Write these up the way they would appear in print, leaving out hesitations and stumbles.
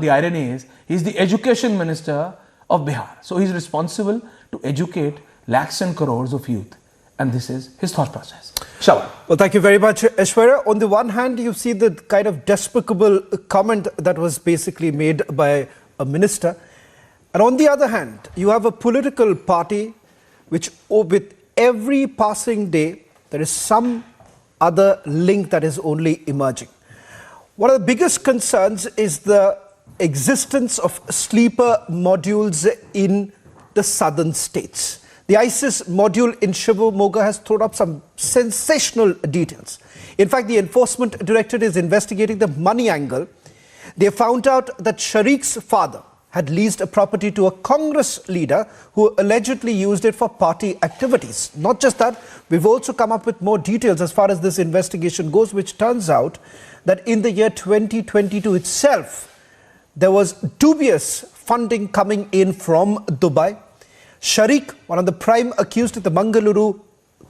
The irony is, he's the education minister of Bihar. So he's responsible to educate lakhs and crores of youth. And this is his thought process. Shall Well, thank you very much, Aishwarya. On the one hand, you see the kind of despicable comment that was basically made by a minister. And on the other hand, you have a political party which, with every passing day, there is some other link that is only emerging. One of the biggest concerns is the existence of sleeper modules in the southern states. The ISIS module in Shimoga has thrown up some sensational details. In fact, the Enforcement Directorate is investigating the money angle. They found out that Shareeq's father had leased a property to a Congress leader who allegedly used it for party activities. Not just that, we've also come up with more details as far as this investigation goes, which turns out that in the year 2022 itself, there was dubious funding coming in from Dubai. Shareeq, one of the prime accused in the Mangaluru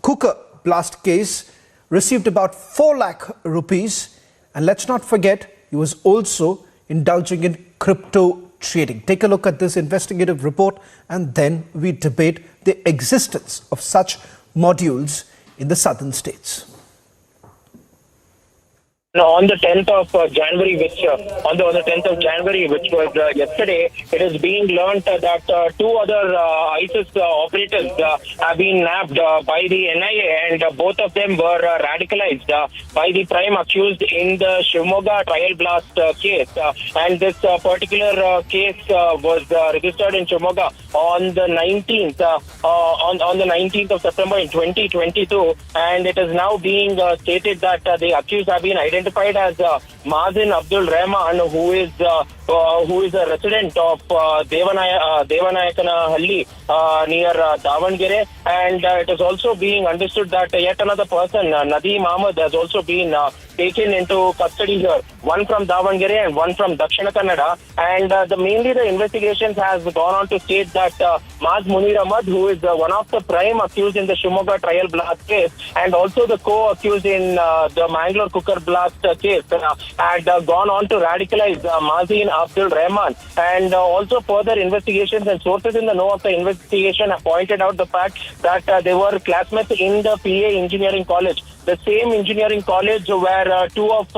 cooker blast case, received about 4 lakh rupees. And let's not forget, he was also indulging in crypto trading. Take a look at this investigative report and then we debate the existence of such modules in the southern states. On the 10th of January, on the 10th of January, which was yesterday, it is being learnt that 2 other ISIS operatives have been nabbed by the NIA, and both of them were radicalized by the prime accused in the Shimoga trial blast case. And this particular case was registered in Shimoga on the 19th, on the 19th of September in 2022, and it is now being stated that the accused have been identified as Mazin Abdul Rahman, who is a resident of Devanayakanahalli near Davangere, and it is also being understood that yet another person, Nadeem Ahmed, has also been taken into custody here, one from Davangere and one from Dakshina Kannada. And mainly the investigations has gone on to state that Maz Munir Ahmad, who is one of the prime accused in the Shimoga trial blast case and also the co-accused in the Mangaluru cooker blast case, had gone on to radicalize Mazin Abdul Rahman. And also further investigations and sources in the know of the investigation have pointed out the fact that they were classmates in the PA Engineering College, the same engineering college where two of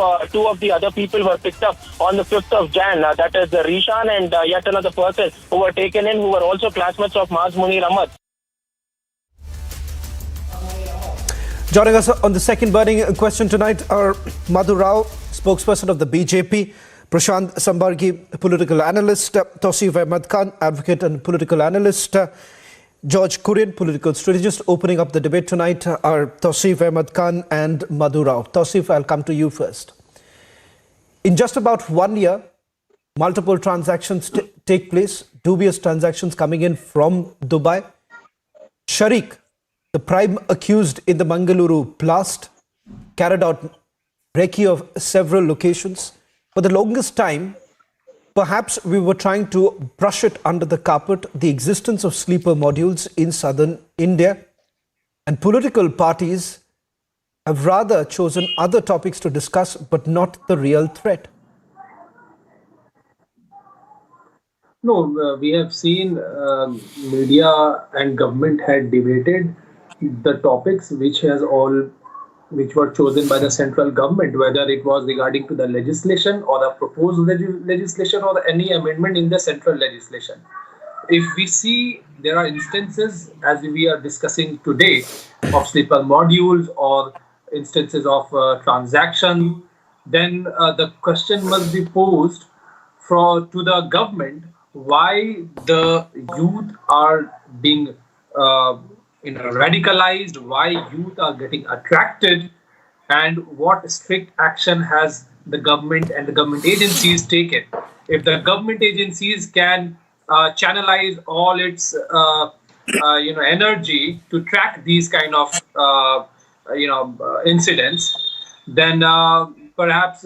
the other people were picked up on the 5th of Jan. That is Rishan and yet another person who were taken in, who were also classmates of Maz Munir Ahmad. Joining us on the second burning question tonight are Madhu Rao, spokesperson of the BJP, Prashant Sambargi, political analyst, Tausif Ahmed Khan, advocate and political analyst, George Kurian, political strategist. Opening up the debate tonight are Tausif Ahmed Khan and Madhu Rao. Tausif, I'll come to you first. In just about 1 year, multiple transactions take place, dubious transactions coming in from Dubai. Shareeq, the prime accused in the Mangaluru blast, carried out recce of several locations. For the longest time, perhaps we were trying to brush it under the carpet, the existence of sleeper modules in southern India. And political parties have rather chosen other topics to discuss, but not the real threat. No, we have seen media and government had debated the topics which were chosen by the central government, whether it was regarding to the legislation or the proposed legislation or any amendment in the central legislation. If we see there are instances, as we are discussing today, of sleeper modules or instances of transaction, then the question must be posed to the government why the youth are being radicalized, why youth are getting attracted, and what strict action has the government and the government agencies taken. If the government agencies can channelize all its energy to track these kind of incidents, then perhaps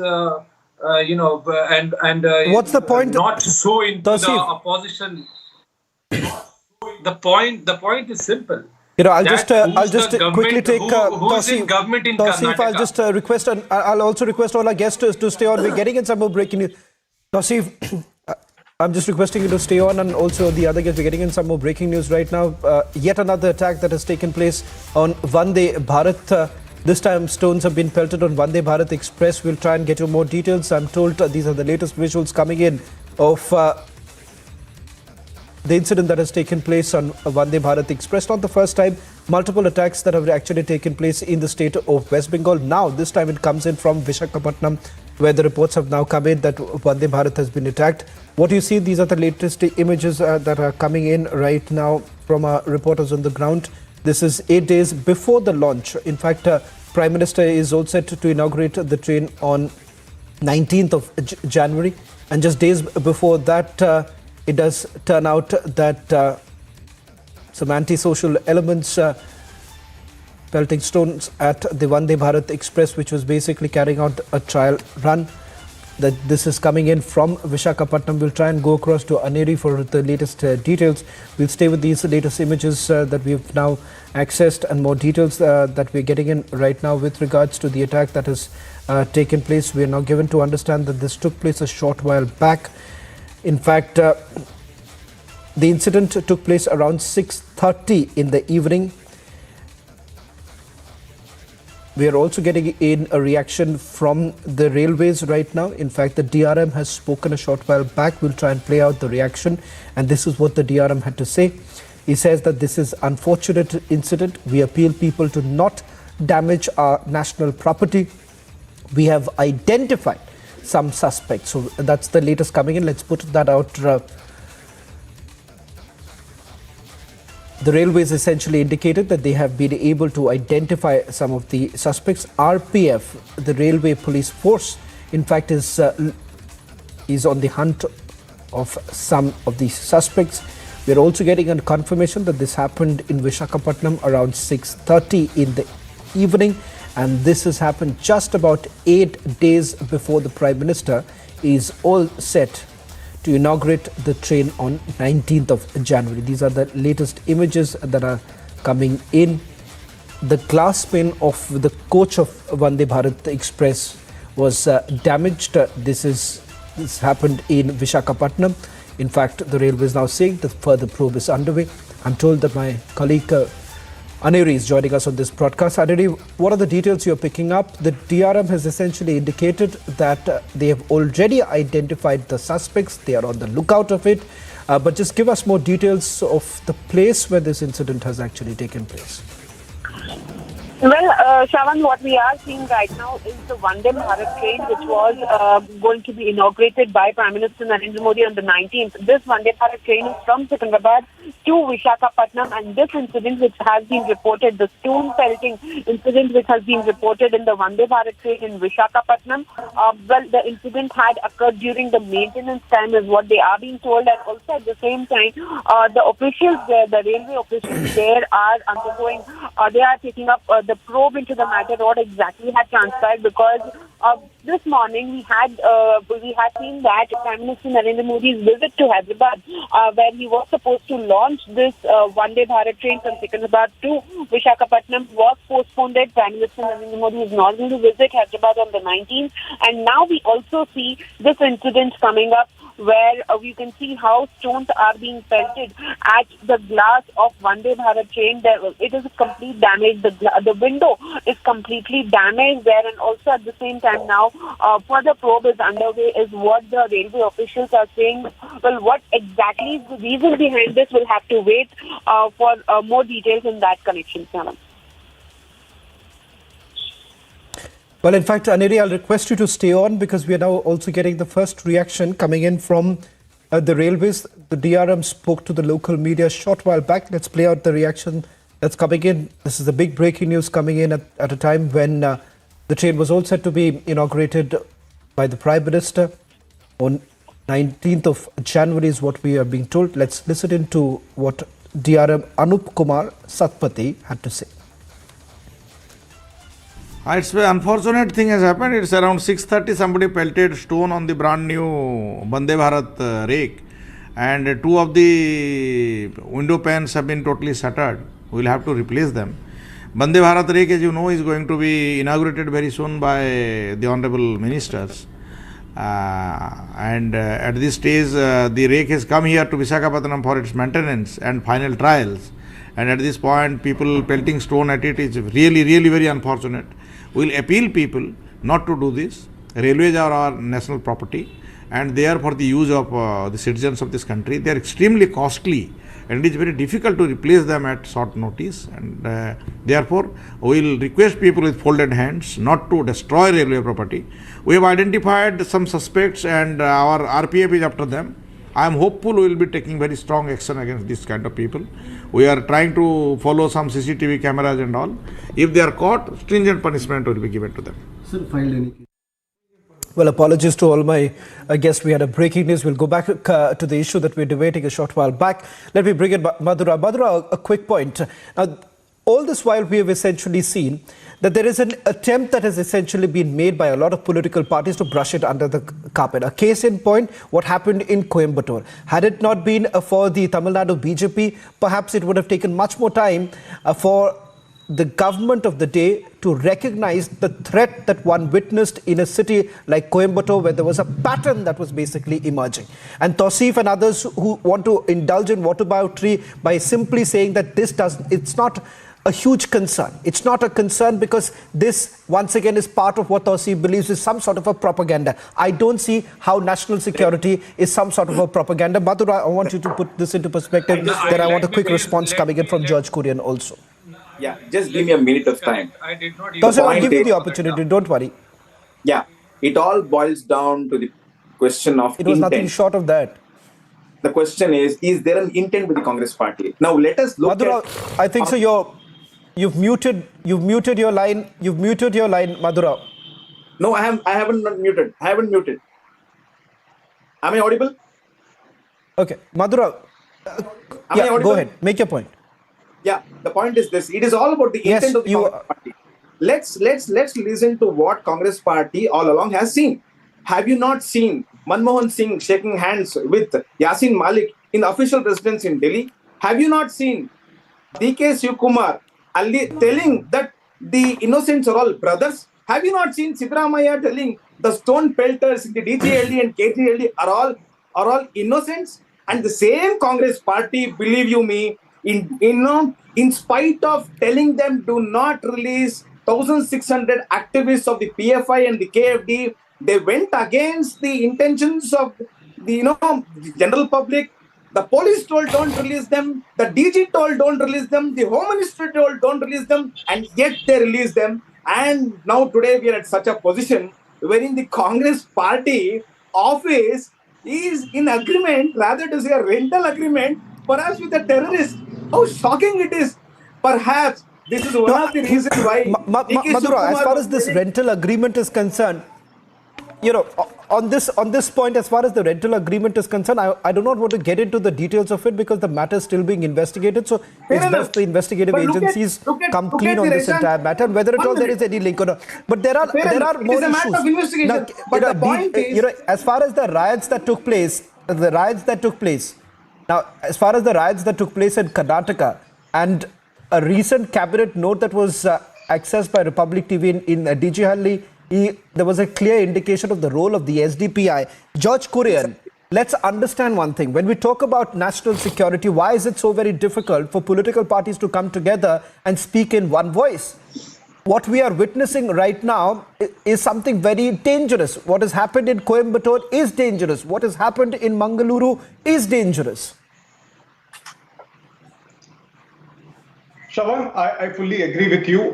what's the point? Not so into Tausif, the opposition. The point is simple. I'll just quickly take who's in government in Karnataka. I'll just request, and I'll also request all our guests to stay on. We're getting in some more breaking news. Tausif, I'm just requesting you to stay on, and also the other guests. We're getting in some more breaking news right now. Yet another attack that has taken place on Vande Bharat. This time stones have been pelted on Vande Bharat Express. We'll try and get you more details. I'm told these are the latest visuals coming in of the incident that has taken place on Vande Bharat Express. Not the first time. Multiple attacks that have actually taken place in the state of West Bengal. Now, this time it comes in from Visakhapatnam, where the reports have now come in that Vande Bharat has been attacked. What you see, these are the latest images that are coming in right now from our reporters on the ground. This is 8 days before the launch. In fact, Prime Minister is all set to inaugurate the train on 19th of January. And just days before that, it does turn out that some anti-social elements pelting stones at the Vande Bharat Express, which was basically carrying out a trial run. That this is coming in from Visakhapatnam. We'll try and go across to Aneri for the latest details. We'll stay with these latest images that we've now accessed, and more details that we're getting in right now with regards to the attack that has taken place. We are now given to understand that this took place a short while back. In fact, the incident took place around 6:30 in the evening. We are also getting in a reaction from the railways right now. In fact, the DRM has spoken a short while back. We'll try and play out the reaction. And this is what the DRM had to say. He says that this is an unfortunate incident. We appeal people to not damage our national property. We have identified some suspects. So that's the latest coming in. Let's put that out. The railways essentially indicated that they have been able to identify some of the suspects. RPF, the railway police force, in fact, is on the hunt of some of these suspects. We're also getting a confirmation that this happened in Visakhapatnam around 6:30 in the evening. And this has happened just about 8 days before the Prime Minister is all set to inaugurate the train on 19th of January. These are the latest images that are coming in. The glass pane of the coach of Vande Bharat Express was damaged. This happened in Visakhapatnam. In fact, the railway is now saying that further probe is underway. I'm told that my colleague Aneri is joining us on this broadcast. Aneri, what are the details you're picking up? The DRM has essentially indicated that they have already identified the suspects. They are on the lookout of it. But just give us more details of the place where this incident has actually taken place. Well, Shravan, what we are seeing right now is the Vande Bharat train, which was going to be inaugurated by Prime Minister Narendra Modi on the 19th. This Vande Bharat train is from Secunderabad to Visakhapatnam, and this incident which has been reported, the stone pelting incident which has been reported in the Vande Bharat train in Visakhapatnam, well, the incident had occurred during the maintenance time is what they are being told, and also at the same time, the officials there, the railway officials there are undergoing, they are taking up the probe into the matter, what exactly had transpired, because this morning we had seen that Prime Minister Narendra Modi's visit to Hyderabad, where he was supposed to launch this Vande Bharat train from Secunderabad to Visakhapatnam, was postponed. Prime Minister Narendra Modi is not going to visit Hyderabad on the 19th, and now we also see this incident coming up, where we can see how stones are being pelted at the glass of Vande Bharat train. It is a complete damage. The window is completely damaged there, and also at the same time now further probe is underway is what the railway officials are saying. Well, what exactly is the reason behind this? We'll have to wait for more details in that connection, Saman. Well, in fact, Aneri, I'll request you to stay on because we are now also getting the first reaction coming in from the railways. The DRM spoke to the local media a short while back. Let's play out the reaction that's coming in. This is the big breaking news coming in at a time when the train was all set to be inaugurated by the Prime Minister on 19th of January is what we are being told. Let's listen into what DRM Anup Kumar Satpathy had to say. It's an unfortunate thing has happened. It's around 6:30. Somebody pelted stone on the brand new Vande Bharat rake, and two of the window panes have been totally shattered. We'll have to replace them. Vande Bharat rake, as you know, is going to be inaugurated very soon by the honorable ministers. At this stage, the rake has come here to Visakhapatnam for its maintenance and final trials. And at this point, people pelting stone at it is really, really very unfortunate. We will appeal people not to do this. Railways are our national property and they are for the use of the citizens of this country. They are extremely costly and it is very difficult to replace them at short notice. And therefore, we will request people with folded hands not to destroy railway property. We have identified some suspects and our RPF is after them. I am hopeful we will be taking very strong action against this kind of people. We are trying to follow some CCTV cameras and all. If they are caught, stringent punishment will be given to them. Sir, filed any case? Well, apologies to all my guests. We had a breaking news. We'll go back to the issue that we were debating a short while back. Let me bring in Madhura. Madhura, a quick point. Now, all this while we have essentially seen that there is an attempt that has essentially been made by a lot of political parties to brush it under the carpet. A case in point, what happened in Coimbatore. Had it not been for the Tamil Nadu BJP, perhaps it would have taken much more time for the government of the day to recognize the threat that one witnessed in a city like Coimbatore, where there was a pattern that was basically emerging. And Tausif and others who want to indulge in whataboutery by simply saying that it's not a huge concern. It's not a concern because this, once again, is part of what Tausif believes is some sort of a propaganda. I don't see how national security is some sort of a propaganda. Madhura, I want you to put this into perspective. Then I want a quick response coming in from George Kurian also. Yeah, just give me a minute of time. Tausif, I'll give you the opportunity. Don't worry. Yeah, it all boils down to the question of It was intent. nothing short of that. The question is there an intent with the Congress party? Now let us look Madhura, at... I think so. You've muted your line. You've muted your line, Madhura. No, I haven't muted. I haven't muted. Am I audible? Okay, Madhura. Am I audible? Go ahead. Make your point. Yeah, the point is this. It is all about the intent of the Congress party. Let's listen to what Congress party all along has seen. Have you not seen Manmohan Singh shaking hands with Yasin Malik in official residence in Delhi? Have you not seen D.K. Shivkumar telling that the innocents are all brothers? Have you not seen Siddaramaiah telling the stone pelters in the DGLD and KGLD are all innocents? And the same Congress party, believe you me, in spite of telling them do not release 1,600 activists of the PFI and the KFD, they went against the intentions of the general public. The police told don't release them, the DG told don't release them, the Home Ministry told don't release them, and yet they released them. And now today we are at such a position wherein the Congress party office is in agreement, rather to say a rental agreement, perhaps with a terrorist. How shocking it is. Perhaps this is one of the reasons why... Madhura, as far as this rental agreement is concerned, on this point, as far as the rental agreement is concerned, I do not want to get into the details of it because the matter is still being investigated. So it's best the investigative agencies come clean on this entire matter, and whether at all there is any link or not. But there are more issues. Matter of investigation. But the point is, as far as the riots that took place, now, as far as the riots that took place in Karnataka and a recent cabinet note that was accessed by Republic TV in DG Halli, there was a clear indication of the role of the SDPI. George Kurian, let's understand one thing. When we talk about national security, why is it so very difficult for political parties to come together and speak in one voice? What we are witnessing right now is something very dangerous. What has happened in Coimbatore is dangerous. What has happened in Mangaluru is dangerous. Shravan, I fully agree with you.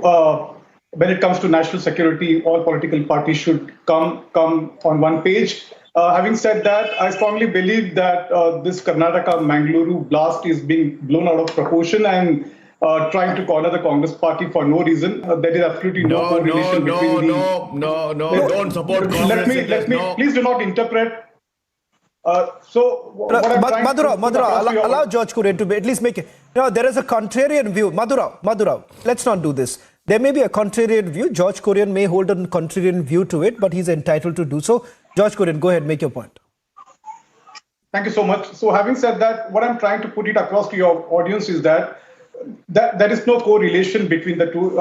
When it comes to national security, all political parties should come on one page. Having said that, I strongly believe that this Karnataka Mangaluru blast is being blown out of proportion and trying to corner the Congress party for no reason. There is absolutely no correlation between don't support Congress. Let me, please do not interpret. Madhura, allow George Kurian to at least make it. There is a contrarian view. Madhura, let's not do this. There may be a contrarian view. George Kurian may hold a contrarian view to it, but he's entitled to do so. George Kurian, go ahead, make your point. Thank you so much. So having said that, what I'm trying to put it across to your audience is that there is no correlation between the two,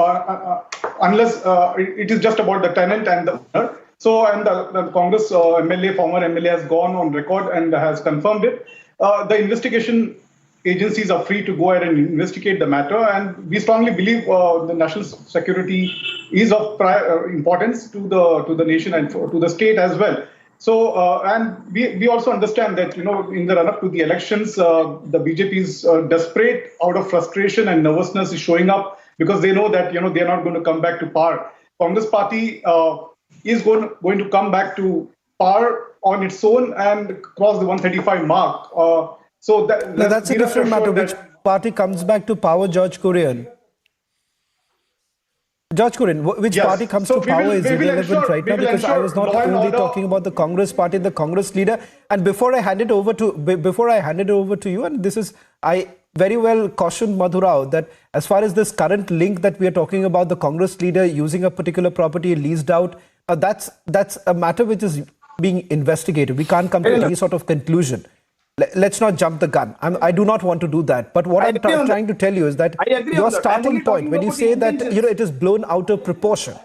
unless it is just about the tenant and the owner. So, and the Congress MLA, former MLA, has gone on record and has confirmed it. The investigation agencies are free to go ahead and investigate the matter, and we strongly believe the national security is of importance to the nation and to the state as well. So, and we also understand that, in the run-up to the elections, the BJP is desperate, out of frustration and nervousness, is showing up because they know that, they are not going to come back to power. Congress party is going to come back to power on its own and cross the 135 mark. So that's a different matter. Which party comes back to power, George Kurian? George Kurian, which party comes to power is irrelevant right now, because I was not only talking about the Congress party, the Congress leader. And before I hand it over to you, and this is, I very well cautioned Madhurao that as far as this current link that we are talking about, the Congress leader using a particular property leased out, that's a matter which is being investigated. We can't come to any sort of conclusion. Let's not jump the gun. I do not want to do that. But what I'm trying to tell you is that your starting point, when you say that it is blown out of proportion,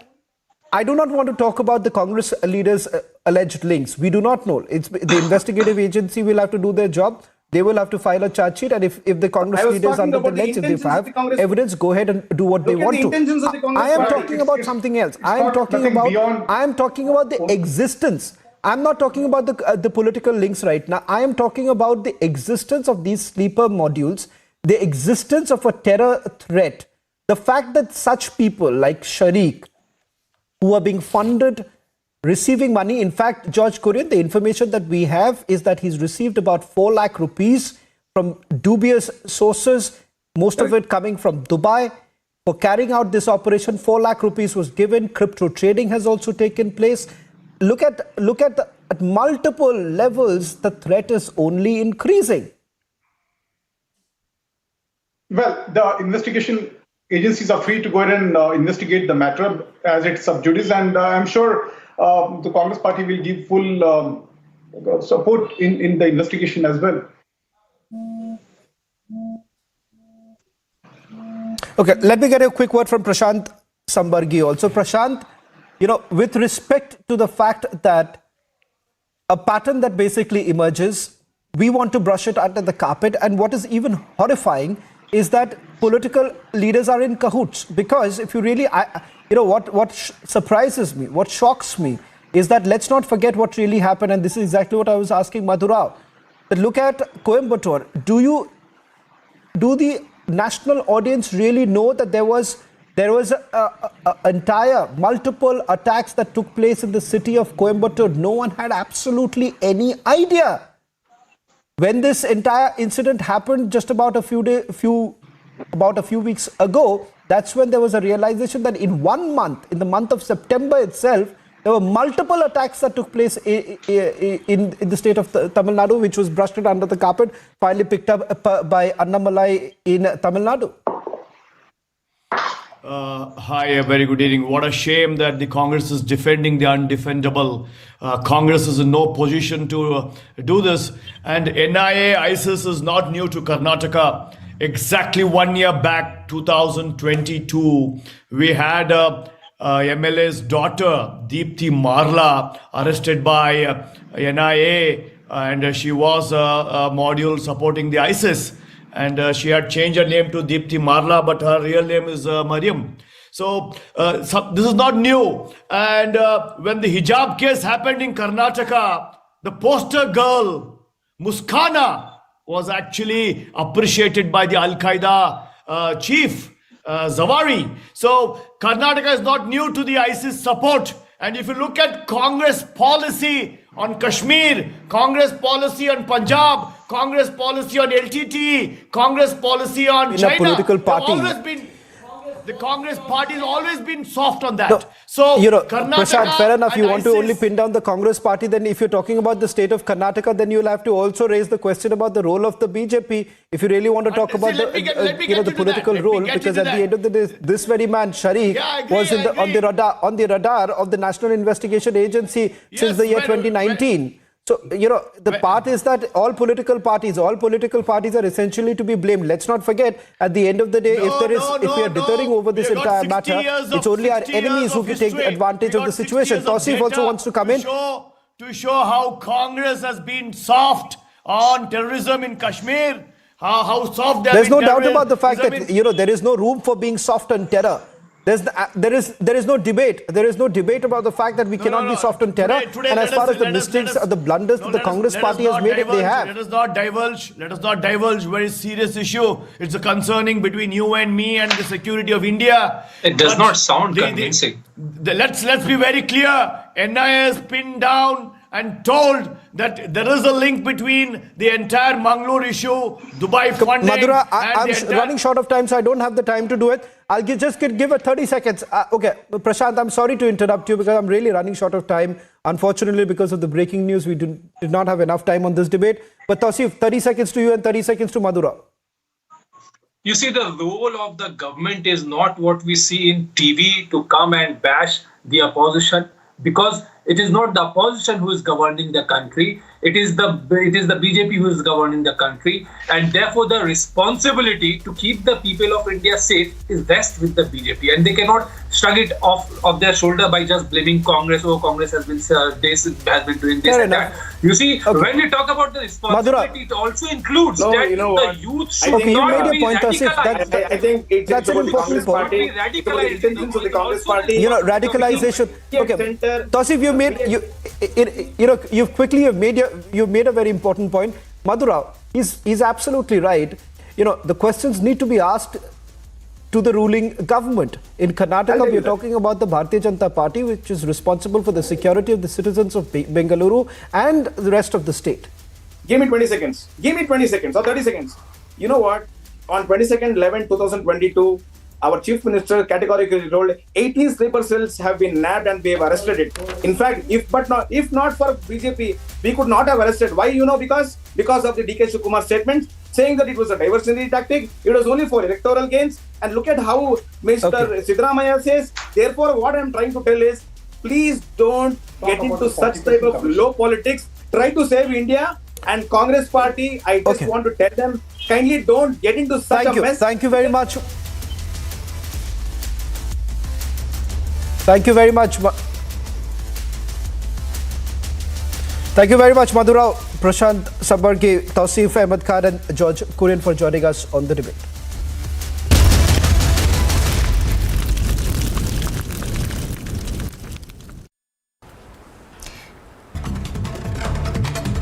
I do not want to talk about the Congress leaders' alleged links. We do not know. It's the investigative agency will have to do their job. They will have to file a charge sheet, and if the Congress leaders under the lens, if they have evidence, go ahead and do what they want to. I am talking about something else. I am talking about the existence. I'm not talking about the political links right now. I am talking about the existence of these sleeper modules, the existence of a terror threat, the fact that such people like Shareeq, who are being funded, receiving money. In fact, George Kurian, the information that we have is that he's received about 4 lakh rupees from dubious sources, most of it coming from Dubai. For carrying out this operation, 4 lakh rupees was given. Crypto trading has also taken place. Look at multiple levels, the threat is only increasing. Well, the investigation agencies are free to go ahead and investigate the matter as it's sub judice, and I'm sure the Congress party will give full support in the investigation as well. Okay, let me get a quick word from Prashant Sambargi also. Prashant, with respect to the fact that a pattern that basically emerges, we want to brush it under the carpet. And what is even horrifying is that political leaders are in cahoots. Because if you really, what surprises me, what shocks me is that let's not forget what really happened. And this is exactly what I was asking Madhurao. But look at Coimbatore. Do the national audience really know that there was entire multiple attacks that took place in the city of Coimbatore? No one had absolutely any idea. When this entire incident happened just about a few weeks ago, that's when there was a realization that in 1 month, in the month of September itself, there were multiple attacks that took place in the state of Tamil Nadu, which was brushed under the carpet, finally picked up by Annamalai in Tamil Nadu. Hi, a very good evening. What a shame that the Congress is defending the undefendable. Congress is in no position to do this. And NIA ISIS is not new to Karnataka. Exactly 1 year back, 2022, we had MLA's daughter, Deepthi Marla, arrested by NIA, and she was a module supporting the ISIS. And she had changed her name to Deepthi Marla, but her real name is Mariam. So this is not new. And when the hijab case happened in Karnataka, the poster girl, Muskana, was actually appreciated by the Al-Qaeda chief, Zawari. So Karnataka is not new to the ISIS support. And if you look at Congress policy on Kashmir, Congress policy on Punjab, Congress policy on LTTE, Congress policy on China, political party. The Congress party has always been soft on that. No, so, Prashant, fair enough. You want to only pin down the Congress party. Then if you're talking about the state of Karnataka, then you'll have to also raise the question about the role of the BJP. If you really want to talk about the political role, because at the end of the day, this very man, Shareeq, was on the radar of the National Investigation Agency since the year 2019. So, the part is that all political parties are essentially to be blamed. Let's not forget, at the end of the day, if we are deterring over this entire matter, it's only our enemies who can take advantage of the situation. Tausif also wants to come in. To show how Congress has been soft on terrorism in Kashmir. How soft they have There's been no doubt about the fact that, there is no room for being soft on terror. There is no debate. There is no debate about the fact that we cannot be soft on terror. Today, and as far as the mistakes or the blunders that the Congress party has made, they have. Let us not divulge very serious issue. It's a concerning between you and me and the security of India. It does not sound convincing. Let's be very clear. NIA is pinned down and told that there is a link between the entire Mangaluru issue, Dubai funding. Madhura, I'm running short of time, so I don't have the time to do it. I'll just give it 30 seconds. Okay, Prashant, I'm sorry to interrupt you because I'm really running short of time. Unfortunately, because of the breaking news, we did not have enough time on this debate. But Tausif, 30 seconds to you and 30 seconds to Madhura. You see, the role of the government is not what we see in TV to come and bash the opposition, because it is not the opposition who is governing the country. It is the BJP who is governing the country, and therefore the responsibility to keep the people of India safe is rests with the BJP, and they cannot shrug it off their shoulder by just blaming Congress. Oh, Congress has been doing this and that. You see, when we talk about the responsibility, it also includes that the youth should not be radicalized. I think it's that's an important point. The intentions of the Congress party. Radicalization. Okay, Tausif, you've made a very important point. Madhura, he's absolutely right. The questions need to be asked to the ruling government. In Karnataka, we are talking about the Bharatiya Janata Party, which is responsible for the security of the citizens of Bengaluru and the rest of the state. Give me 20 seconds. Give me 20 seconds or 30 seconds. You know what? On 22nd 11/2022, our chief minister categorically told 18 sleeper cells have been nabbed and we have arrested it. In fact, if not for BJP, we could not have arrested. Why? Because of the DK Shivakumar statement saying that it was a diversionary tactic. It was only for electoral gains. And look at how Mr. Siddaramaiah says. Therefore, what I'm trying to tell is, please don't get into such type of low politics. Try to save India. And Congress party, I just want to tell them, kindly don't get into such a mess. Thank you very much. Thank you very much. Thank you very much, Madhura, Prashant Sambargi, Tausif Ahmed Khan and George Kurian for joining us on the debate.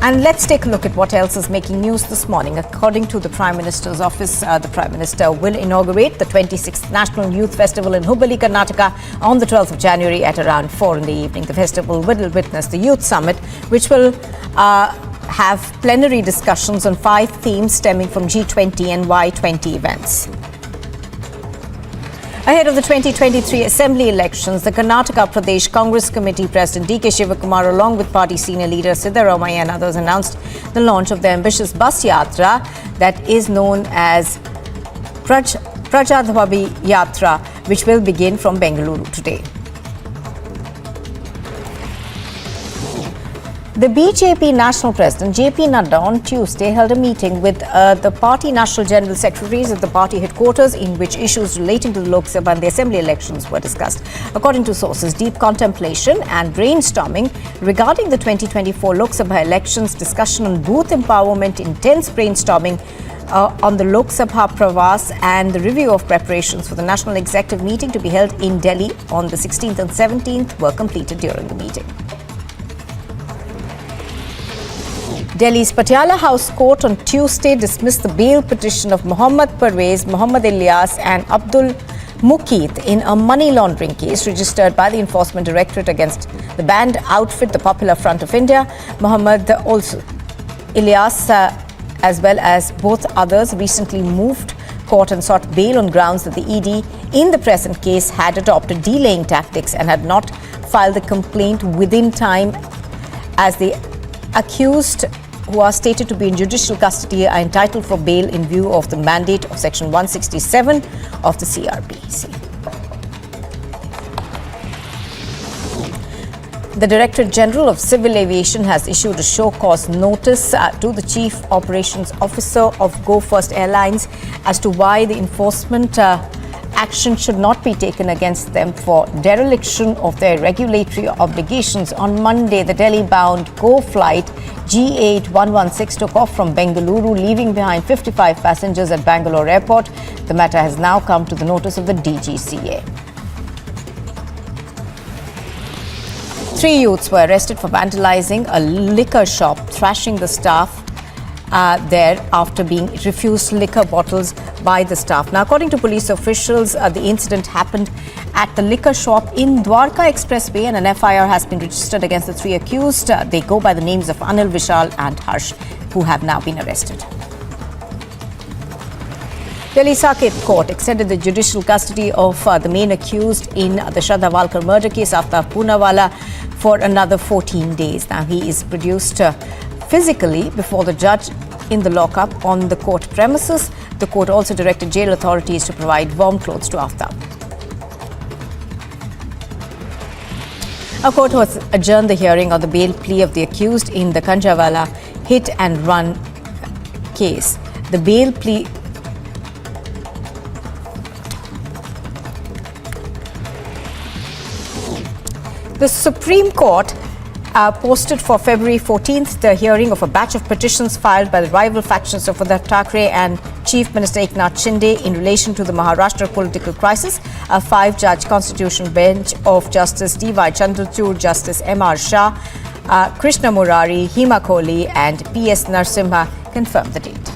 And let's take a look at what else is making news this morning. According to the Prime Minister's office, the Prime Minister will inaugurate the 26th National Youth Festival in Hubballi, Karnataka on the 12th of January at around 4 in the evening. The festival will witness the Youth Summit, which will have plenary discussions on 5 themes stemming from G20 and Y20 events. Ahead of the 2023 Assembly elections, the Karnataka Pradesh Congress Committee President DK Shivakumar, along with party senior leader Siddaramaiah and others, announced the launch of the ambitious bus yatra that is known as Prajadhavi Yatra, which will begin from Bengaluru today. The BJP National President JP Nadda on Tuesday held a meeting with the party National General Secretaries at the party headquarters, in which issues relating to the Lok Sabha and the Assembly elections were discussed. According to sources, deep contemplation and brainstorming regarding the 2024 Lok Sabha elections, discussion on booth empowerment, intense brainstorming on the Lok Sabha Pravas and the review of preparations for the National Executive meeting to be held in Delhi on the 16th and 17th were completed during the meeting. Delhi's Patiala House Court on Tuesday dismissed the bail petition of Mohammad Parvez, Mohammad Ilyas and Abdul Muqeet in a money laundering case registered by the Enforcement Directorate against the banned outfit, the Popular Front of India. Mohammad Ilyas, as well as both others, recently moved court and sought bail on grounds that the ED in the present case had adopted delaying tactics and had not filed the complaint within time, as the accused, who are stated to be in judicial custody, are entitled for bail in view of the mandate of Section 167 of the CRPC. The Directorate General of Civil Aviation has issued a show cause notice to the Chief Operations Officer of Go First Airlines as to why the enforcement action should not be taken against them for dereliction of their regulatory obligations. On Monday, the Delhi-bound Go flight G8116 took off from Bengaluru, leaving behind 55 passengers at Bangalore Airport. The matter has now come to the notice of the DGCA. 3 youths were arrested for vandalizing a liquor shop, thrashing the staff there after being refused liquor bottles by the staff. Now, according to police officials, the incident happened at the liquor shop in Dwarka Expressway, and an FIR has been registered against the 3 accused. They go by the names of Anil, Vishal and Harsh, who have now been arrested. Delhi Circuit Court extended the judicial custody of the main accused in the Shraddha Walkar murder case, Aftab Poonawala, for another 14 days. Now, he is produced physically before the judge in the lockup on the court premises. The court also directed jail authorities to provide warm clothes to Aftab. A court has adjourned the hearing on the bail plea of the accused in the Kanjawala hit and run case. The bail plea The Supreme Court posted for February 14th the hearing of a batch of petitions filed by the rival factions of Uddhav Thackeray and Chief Minister Eknath Shinde in relation to the Maharashtra political crisis. A 5-judge constitutional bench of Justice D.Y. Chandrachud, Justice M.R. Shah, Krishna Murari, Hima Kohli and P.S. Narasimha confirmed the date.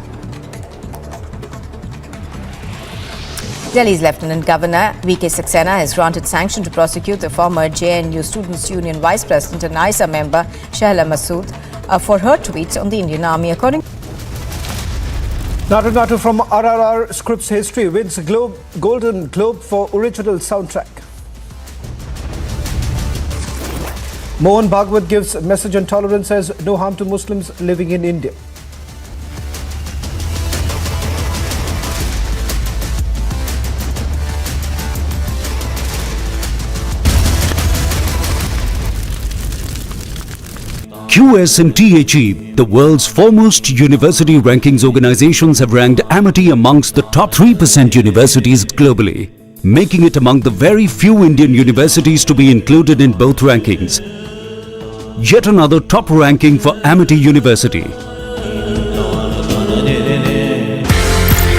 Delhi's Lieutenant Governor V.K. Saxena has granted sanction to prosecute the former JNU Students' Union Vice President and ISA member Shahla Masood for her tweets on the Indian Army. According Natu from RRR Scripts History wins Golden Globe for original soundtrack. Mohan Bhagwat gives a message on tolerance as no harm to Muslims living in India. QS and THE, the world's foremost university rankings organizations, have ranked Amity amongst the top 3% universities globally, making it among the very few Indian universities to be included in both rankings. Yet another top ranking for Amity University.